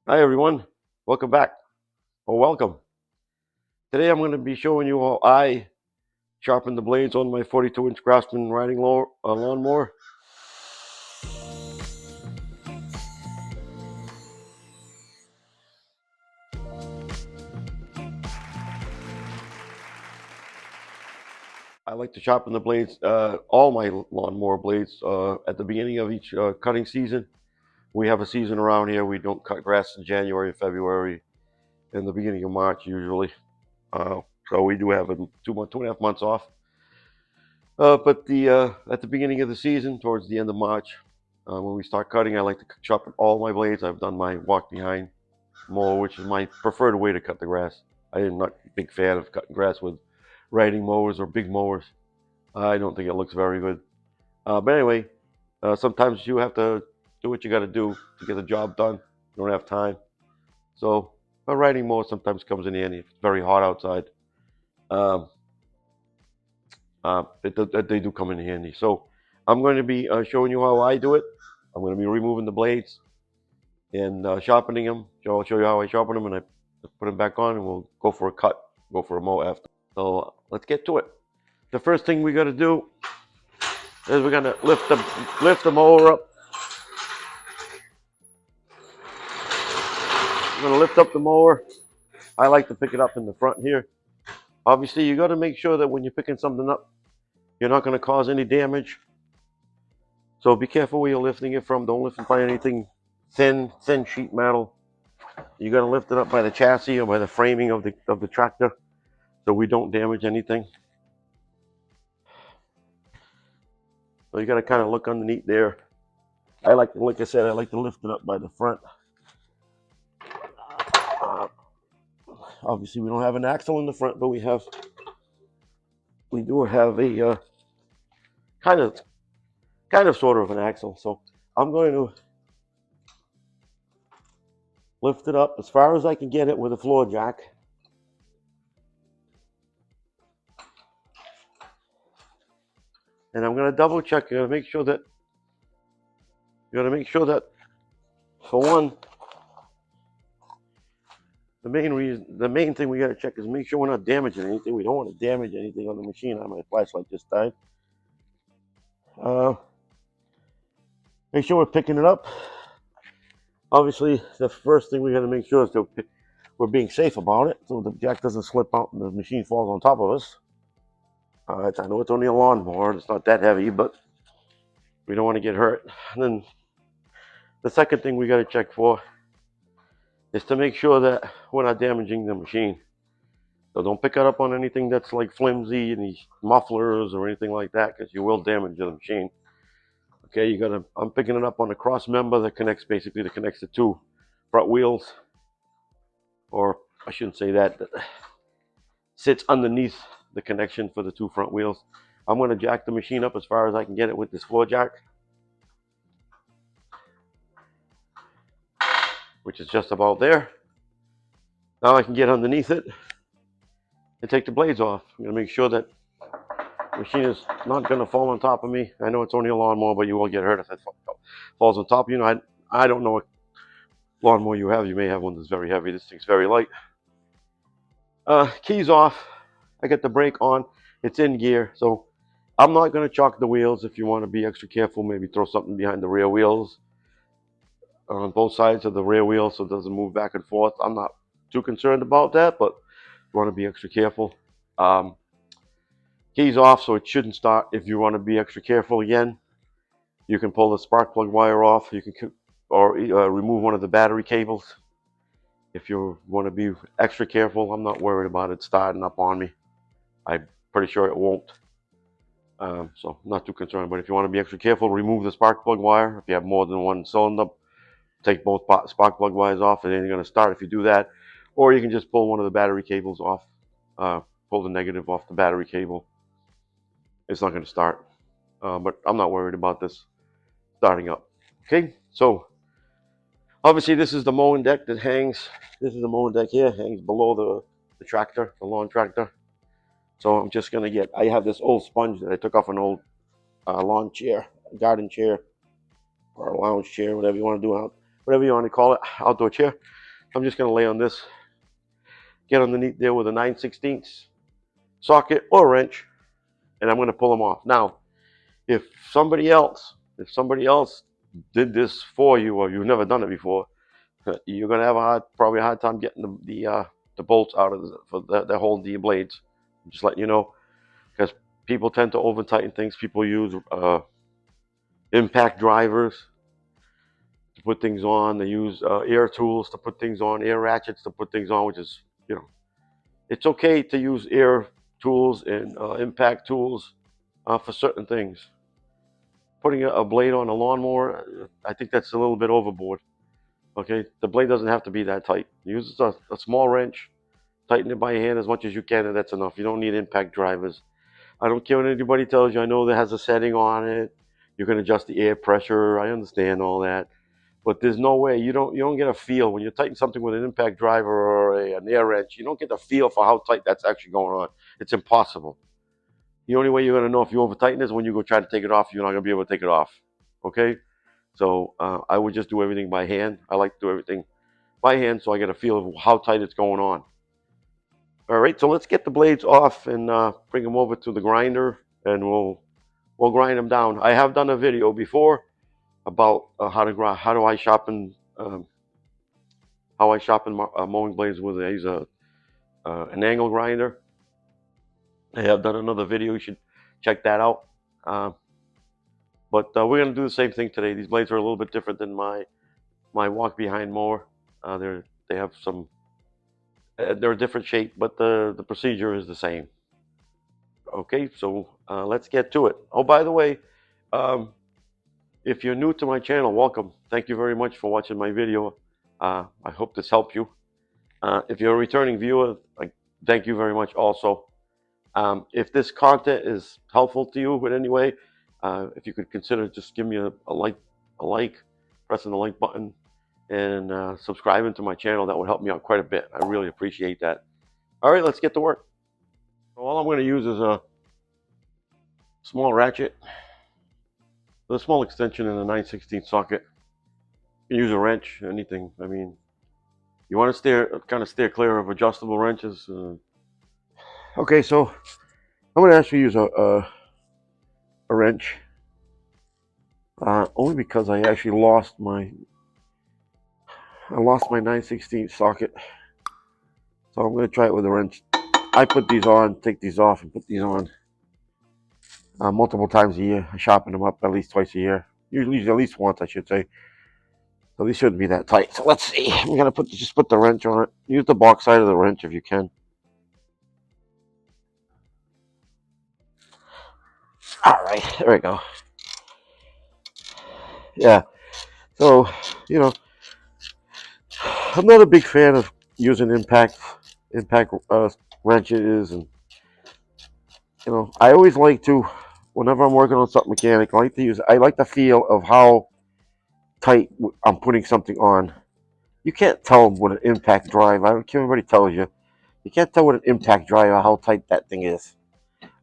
Hi everyone, welcome back, or welcome. Today I'm going to be showing you how I sharpen the blades on my 42-inch Craftsman lawnmower. I like to sharpen the blades, all my lawnmower blades, at the beginning of each cutting season. We have a season around here. We don't cut grass in January, February, and the beginning of March usually. Uh, so we do have 2.5 months off. But at the beginning of the season, towards the end of March, when we start cutting, I like to sharpen all my blades. I've done my walk behind mower, which is my preferred way to cut the grass. I am not a big fan of cutting grass with riding mowers or big mowers. I don't think it looks very good. But anyway, sometimes you have to do what you got to do to get the job done. You don't have time. So a riding mower sometimes comes in handy if it's very hot outside. Um, they do come in handy. So I'm going to be showing you how I do it. I'm going to be removing the blades and sharpening them. So I'll show you how I sharpen them and I put them back on and we'll go for a cut, go for a mow after. So let's get to it. The first thing we got to do is we're going to lift the mower up. We're going to lift up the mower. I like to pick it up in the front here. Obviously, you got to make sure that when you're picking something up, you're not going to cause any damage. So be careful where you're lifting it from. Don't lift it by anything thin sheet metal. You got to lift it up by the chassis or by the framing of the tractor, so we don't damage anything. So you got to kind of look underneath there. Like I said, I like to lift it up by the front. Uh, Obviously, we don't have an axle in the front, but we do have a kind of sort of an axle. So I'm going to lift it up as far as I can get it with a floor jack. And I'm going to double check. You got to make sure that for one, the main thing we got to check is make sure we're not damaging anything. We don't want to damage anything on the machine. My flashlight just died. Make sure we're picking it up. Obviously, the first thing we got to make sure is that we're being safe about it, so the jack doesn't slip out and the machine falls on top of us. I know it's only a lawnmower; it's not that heavy, but we don't want to get hurt. And then the second thing we got to check for is to make sure that we're not damaging the machine. So don't pick it up on anything that's like flimsy, any mufflers or anything like that, because you will damage the machine. Okay, I'm picking it up on a cross member that connects the two front wheels, or I shouldn't say that sits underneath the connection for the two front wheels. I'm going to jack the machine up as far as I can get it with this floor jack, which is just about there. Now I can get underneath it and take the blades off. I'm going to make sure that the machine is not going to fall on top of me. I know it's only a lawnmower, but you will get hurt if it falls on top of you. I don't know what lawnmower you have. You may have one that's very heavy. This thing's very light. Keys off. I got the brake on. It's in gear, so I'm not going to chock the wheels. If you want to be extra careful, maybe throw something behind the rear wheels on both sides of the rear wheel so it doesn't move back and forth. I'm not too concerned about that, but you want to be extra careful. Keys off, so it shouldn't start. If you want to be extra careful again, you can pull the spark plug wire off. You can remove one of the battery cables. If you want to be extra careful, I'm not worried about it starting up on me. I'm pretty sure it won't. So I'm not too concerned. But if you want to be extra careful, remove the spark plug wire. If you have more than one cylinder, take both spark plug wires off. It ain't going to start if you do that. Or you can just pull one of the battery cables off. Pull the negative off the battery cable. It's not going to start. But I'm not worried about this starting up. Okay, so obviously this is the mowing deck that hangs. This is the mowing deck here, hangs below the tractor, the lawn tractor. So I'm just going to I have this old sponge that I took off an old lawn chair, garden chair, or a lounge chair, whatever you want to do, whatever you want to call it, outdoor chair. I'm just going to lay on this, get underneath there with a 9/16 socket or wrench, and I'm going to pull them off. Now, if somebody else did this for you, or you've never done it before, you're going to have probably a hard time getting the bolts out of that hold the blades. Just letting you know, because people tend to over tighten things. People use impact drivers to put things on. They use air tools to put things on, air ratchets to put things on, which is, it's okay to use air tools and impact tools for certain things. Putting a blade on a lawnmower, I think that's a little bit overboard. Okay, the blade doesn't have to be that tight. Use a small wrench, tighten it by hand as much as you can, and that's enough. You don't need impact drivers. I don't care what anybody tells you. I know that has a setting on it. You can adjust the air pressure. I understand all that. But there's no way you don't get a feel when you tighten something with an impact driver or an air wrench. You don't get a feel for how tight that's actually going on. It's impossible. The only way you're gonna know if you over tighten is when you go try to take it off. You're not gonna be able to take it off. Okay, so I would just do everything by hand. I like to do everything by hand so I get a feel of how tight it's going on. All right, so let's get the blades off and bring them over to the grinder, and we'll grind them down. I have done a video before about how do I sharpen mowing blades with I use an angle grinder. I have done another video. You should check that out. But we're going to do the same thing today. These blades are a little bit different than my walk behind mower. They have some. They're a different shape, but the procedure is the same. Okay, so let's get to it. Oh, by the way, if you're new to my channel, welcome. Thank you very much for watching my video. I hope this helped you. If you're a returning viewer, thank you very much also. If this content is helpful to you in any way, if you could consider just give me a like, pressing the like button, and subscribing to my channel, that would help me out quite a bit. I really appreciate that. All right, let's get to work. So all I'm going to use is a small ratchet with a small extension and a 9/16 socket. You can use a wrench, anything. I mean, you want to steer clear of adjustable wrenches. Okay, so I'm going to actually use a wrench, only because I actually lost my 9/16 socket. So I'm going to try it with a wrench. I put these on, take these off, and put these on multiple times a year. I sharpen them up at least twice a year. Usually at least once, I should say. So these shouldn't be that tight. So let's see. I'm going to just put the wrench on it. Use the box side of the wrench if you can. All right, there we go. Yeah. So, I'm not a big fan of using impact wrenches, and I always like to, whenever I'm working on something mechanical, I like the feel of how tight I'm putting something on. You can't tell with an impact drive. I don't care what anybody tells you. You can't tell with an impact drive how tight that thing is.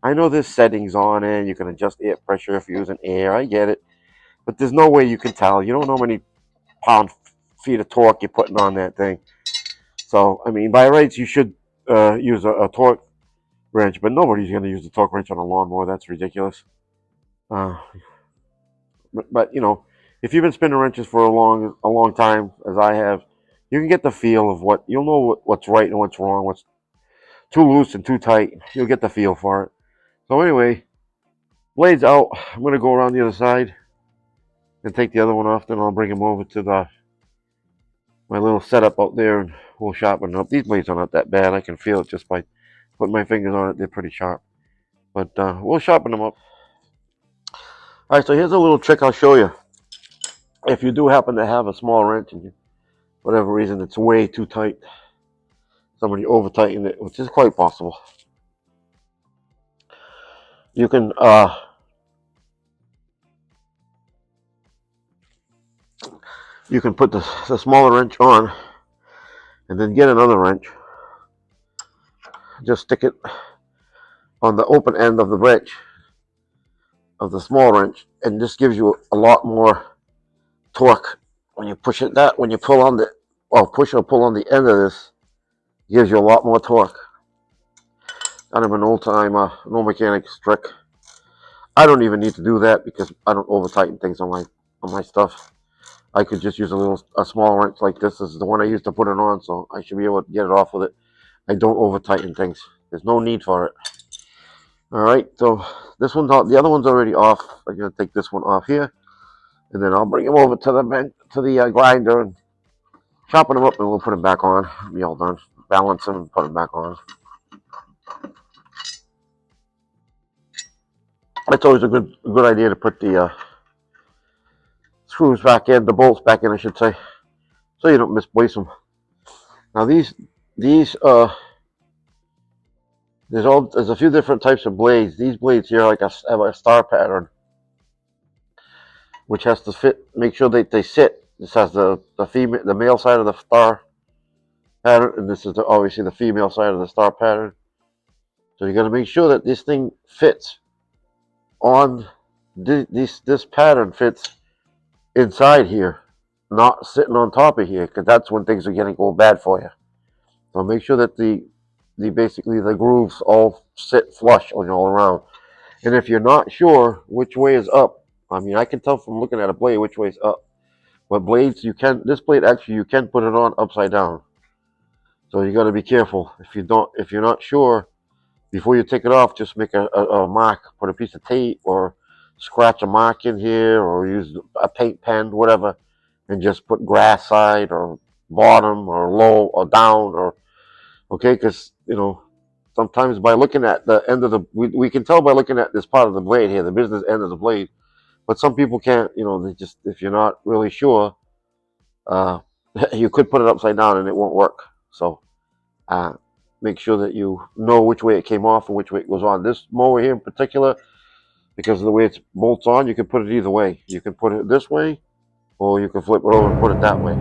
I know there's settings on it. You can adjust air pressure if you're using air. I get it. But there's no way you can tell. You don't know how many feet of torque you're putting on that thing. So, I mean, by rights, you should use a torque wrench, but nobody's going to use the torque wrench on a lawnmower. That's ridiculous. But if you've been spinning wrenches for a long time, as I have, you can get the feel of you'll know what's right and what's wrong, what's too loose and too tight. You'll get the feel for it. So anyway, blades out. I'm going to go around the other side and take the other one off. Then I'll bring them over to my little setup out there, and we'll sharpen them up. These blades are not that bad. I can feel it just by putting my fingers on it. They're pretty sharp. But we'll sharpen them up. All right, so here's a little trick I'll show you. If you do happen to have a small wrench and for whatever reason it's way too tight, somebody over tightened it, which is quite possible, you can put the smaller wrench on and then get another wrench. Just stick it on the open end of the wrench, of the small wrench, and this gives you a lot more torque when you push it. When you pull on or push or pull on the end of this gives you a lot more torque. Kind of an old time, no mechanics trick. I don't even need to do that because I don't over tighten things on my stuff. I could just use a small wrench like this. This is the one I used to put it on, so I should be able to get it off with it. I don't over tighten things. There's no need for it. All right, so this one's the other one's already off. I'm gonna take this one off here, and then I'll bring them over to the grinder and chopping them up, and we'll put them back on. Be all done. Balance them and put them back on. It's always a good idea to put the screws back in, the bolts back in, I should say, so you don't misplace them. Now these there's a few different types of blades. These blades here have a star pattern, which has to fit. Make sure they sit. This has the male side of the star pattern, and this is obviously the female side of the star pattern. So you got to make sure that this thing fits on this pattern fits inside here, not sitting on top of here, because that's when things are getting go bad for you. So make sure that basically the grooves all sit flush on all around. And if you're not sure which way is up, I mean, I can tell from looking at a blade which way is up. But blades, this blade actually you can put it on upside down. So you got to be careful. If you're not sure, before you take it off, just make a mark, put a piece of tape or scratch a mark in here or use a paint pen, whatever, and just put grass side or bottom or low or down or, okay, because, sometimes by looking at the end of we can tell by looking at this part of the blade here, the business end of the blade, but some people can't, they just, if you're not really sure, you could put it upside down and it won't work. So, make sure that you know which way it came off and which way it goes on. This mower here in particular, because of the way it bolts on, you can put it either way. You can put it this way, or you can flip it over and put it that way.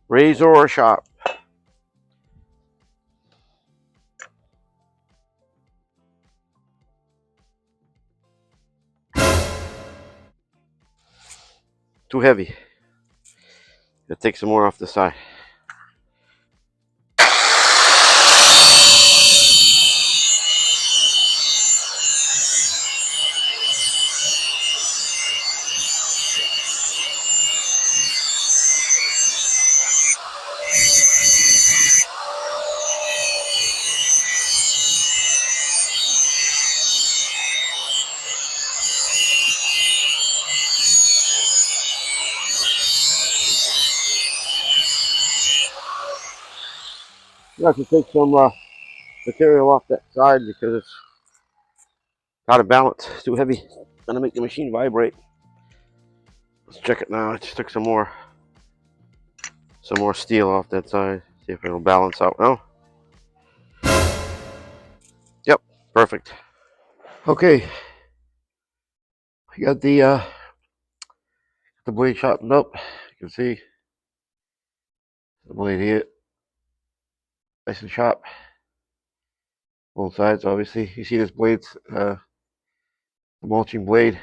Razor or sharp? Too heavy. Gotta take some more off the side. You have to take some material off that side because it's out of balance. It's too heavy. Gonna make the machine vibrate. Let's check it now. I just took some more steel off that side. See if it'll balance out now. Yep, perfect. Okay, I got the blade sharpened up. You can see the blade here, nice and sharp. Both sides, obviously. You see this blade's the mulching blade.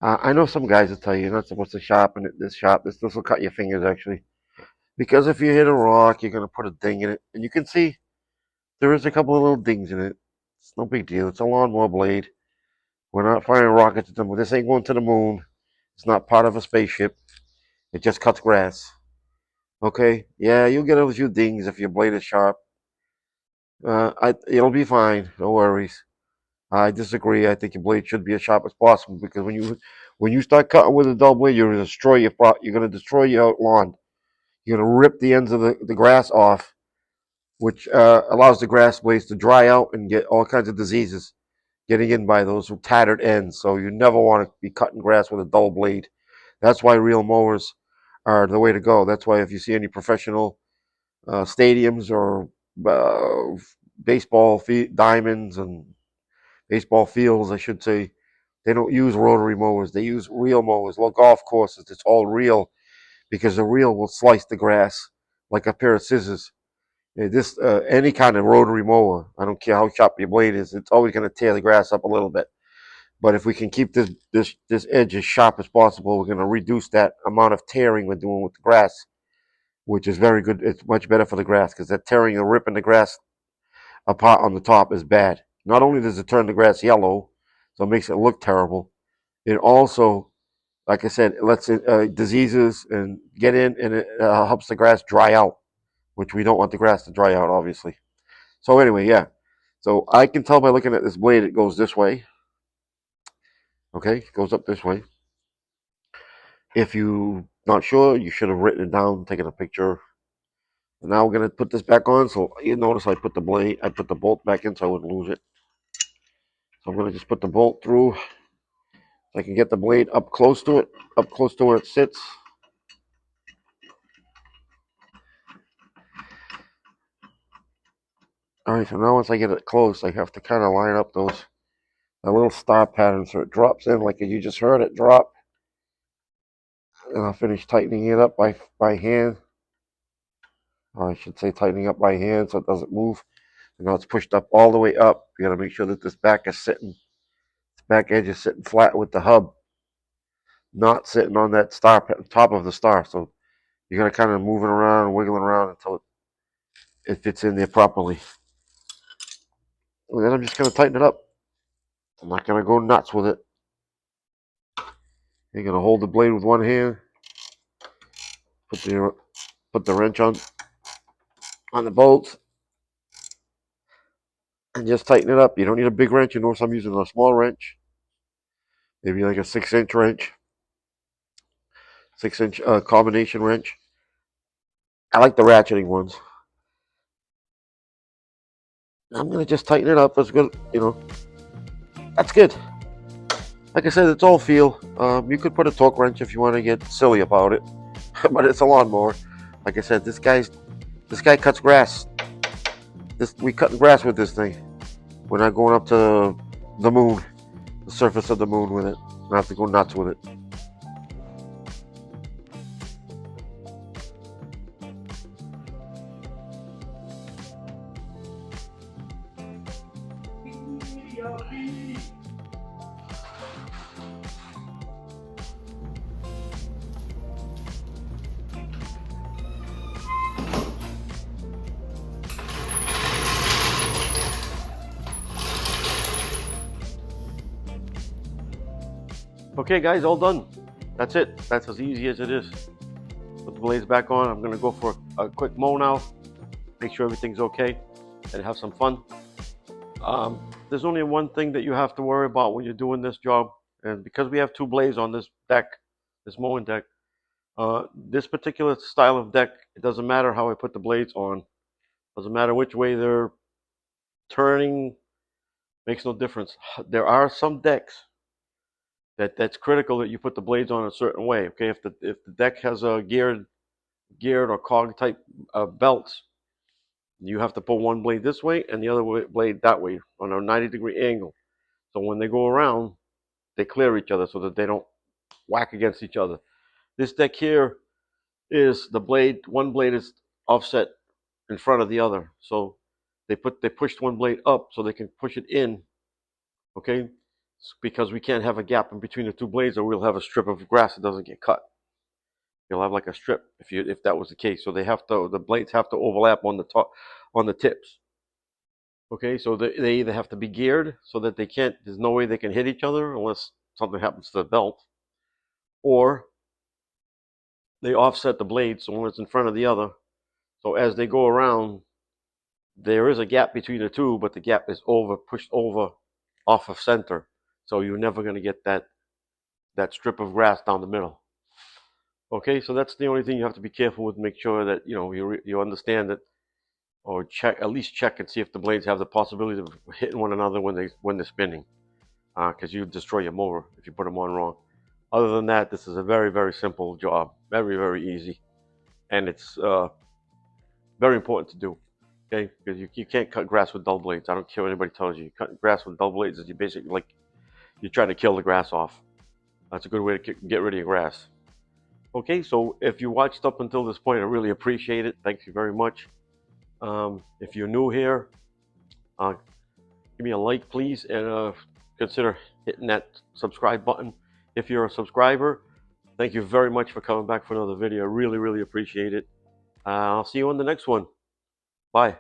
I know some guys will tell you you're not supposed to sharpen it this sharp. This will cut your fingers actually. Because if you hit a rock, you're gonna put a ding in it, and you can see there is a couple of little dings in it. It's no big deal. It's a lawnmower blade. We're not firing rockets at them. This ain't going to the moon. It's not part of a spaceship. It just cuts grass. Okay? Yeah, you'll get a few dings if your blade is sharp. It'll be fine. No worries. I disagree. I think your blade should be as sharp as possible because when you start cutting with a dull blade, you're gonna destroy your lawn. You're gonna rip the ends of the grass off, which allows the grass blades to dry out and get all kinds of diseases getting in by those tattered ends. So you never want to be cutting grass with a dull blade. That's why real mowers are the way to go. That's why if you see any professional stadiums or uh, diamonds and baseball fields, I should say, they don't use rotary mowers. They use real mowers. Well, golf courses, it's all real because the reel will slice the grass like a pair of scissors. This any kind of rotary mower, I don't care how sharp your blade is, it's always going to tear the grass up a little bit. But if we can keep this edge as sharp as possible, we're going to reduce that amount of tearing we're doing with the grass, which is very good. It's much better for the grass because that tearing and ripping the grass apart on the top is bad. Not only does it turn the grass yellow, so it makes it look terrible, it also, like I said, it lets diseases and get in, and it helps the grass dry out, which we don't want the grass to dry out, obviously. So anyway, yeah. So I can tell by looking at this blade, it goes this way. Okay, it goes up this way. If you're not sure, you should have written it down, taken a picture. And now we're gonna put this back on. So you notice I put the bolt back in so I wouldn't lose it. So I'm gonna just put the bolt through. So I can get the blade up close to it, up close to where it sits. All right, so now once I get it close, I have to kind of line up a little star pattern so it drops in like you just heard it drop. And I'll finish tightening it up by hand. Or I should say tightening up by hand so it doesn't move. And now it's pushed up all the way up. You gotta make sure that this back edge is sitting flat with the hub, not sitting on that top of the star. So you're gonna kind of move it around, wiggling around until it fits in there properly. And then I'm just gonna tighten it up. I'm not gonna go nuts with it. You're gonna hold the blade with one hand, put the wrench on the bolts, and just tighten it up. You don't need a big wrench. You notice I'm using a small wrench, maybe like a 6-inch wrench, 6-inch combination wrench. I like the ratcheting ones. I'm gonna just tighten it up. That's good. That's good. Like I said, it's all feel. You could put a torque wrench if you want to get silly about it, but it's a lawnmower. Like I said, this guy cuts grass. We cutting grass with this thing. We're not going up to the moon, the surface of the moon with it. I have to go nuts with it. Okay, guys, all done. That's it. That's as easy as it is. Put the blades back on. I'm gonna go for a quick mow now. Make sure everything's okay, and have some fun. There's only one thing that you have to worry about when you're doing this job, and because we have two blades on this deck, this mowing deck, this particular style of deck, it doesn't matter how I put the blades on. Doesn't matter which way they're turning. Makes no difference. There are some decks that's critical that you put the blades on a certain way. Okay, if the deck has a geared or cog type belts, you have to pull one blade this way and the other blade that way on a 90-degree angle. So when they go around, they clear each other so that they don't whack against each other. This deck here is one blade is offset in front of the other. So they pushed one blade up so they can push it in, okay? Because we can't have a gap in between the two blades or we'll have a strip of grass that doesn't get cut. You'll have like a strip if that was the case. So the blades have to overlap on the top, on the tips. Okay, so they either have to be geared so that they can't. There's no way they can hit each other unless something happens to the belt, or they offset the blades so one is in front of the other. So as they go around, there is a gap between the two, but the gap is pushed over off of center. So you're never going to get that strip of grass down the middle. Okay, so that's the only thing you have to be careful with. Make sure that you understand that, or at least check and see if the blades have the possibility of hitting one another when they're spinning, because you destroy your mower if you put them on wrong. Other than that, this is a very, very simple job, very, very easy, and it's very important to do. Okay, because you can't cut grass with dull blades. I don't care what anybody tells you. You cut grass with dull blades is you basically like you're trying to kill the grass off. That's a good way to get rid of your grass. Okay, so if you watched up until this point, I really appreciate it. Thank you very much. If you're new here, give me a like, please, and consider hitting that subscribe button. If you're a subscriber, thank you very much for coming back for another video. I really, really appreciate it. I'll see you on the next one. Bye.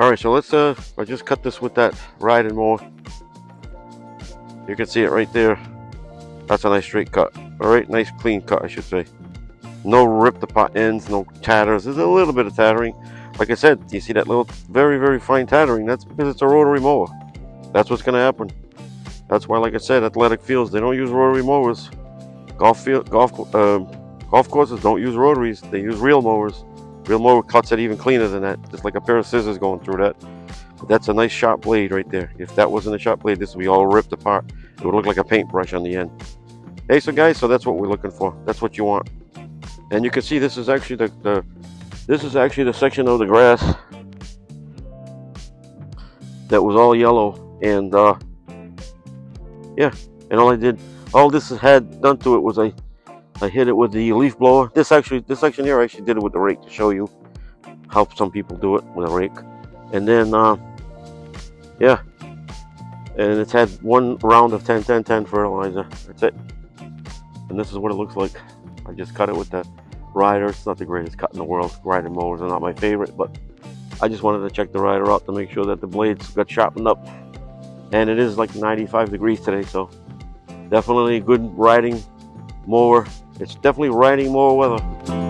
All right, so let's I just cut this with that riding mower. You can see it right there. That's a nice straight cut. All right, nice clean cut, I should say. No ripped apart ends, no tatters. There's a little bit of tattering. Like I said, you see that little very, very fine tattering? That's because it's a rotary mower. That's what's gonna happen. That's why, like I said, athletic fields, they don't use rotary mowers. Golf courses don't use rotaries. They use reel mowers. Reel mower cuts it even cleaner than that. Just like a pair of scissors going through that. But that's a nice sharp blade right there. If that wasn't a sharp blade, this would be all ripped apart. It would look like a paintbrush on the end. Hey, so guys, so that's what we're looking for. That's what you want. And you can see this is actually the section of the grass that was all yellow. And yeah, and all this had done to it was I hit it with the leaf blower. This section here I actually did it with the rake to show you how some people do it with a rake. And then yeah, and it's had one round of 10-10-10 fertilizer. That's it. And this is what it looks like. I just cut it with the rider. It's not the greatest cut in the world. Riding mowers are not my favorite, but I just wanted to check the rider out to make sure that the blades got sharpened up. And it is like 95 degrees today, so definitely good riding mower. It's definitely riding mower weather.